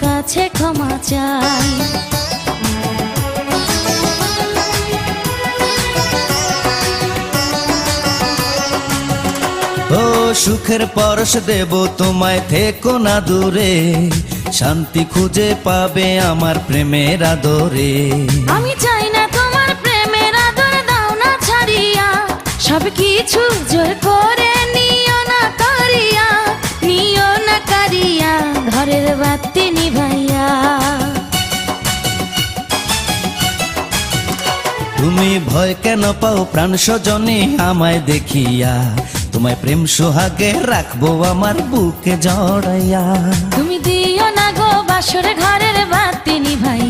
কাছে ক্ষমা চাই। ও সুখের পরশ দেব তোমায়, থেকো না দূরে, শান্তি খুঁজে পাবে আমার প্রেমের আদরে। আমি চাই না তোমার প্রেমের আদর, দাও না ছাড়িয়া, সব কিছু জোর করে নিও না কারিয়া, নিও না কারিয়া, ঘরের বাতি নিভাইয়া। তুমি ভয় কেন পাও প্রাণ স্বজনে আমায় দেখিয়া, তোমায় প্রেম সোহাগে রাখবো আমার বুকে জড়াইয়া। তুমি দিও না গো বাসর ঘরের বাতি নিভাইয়া।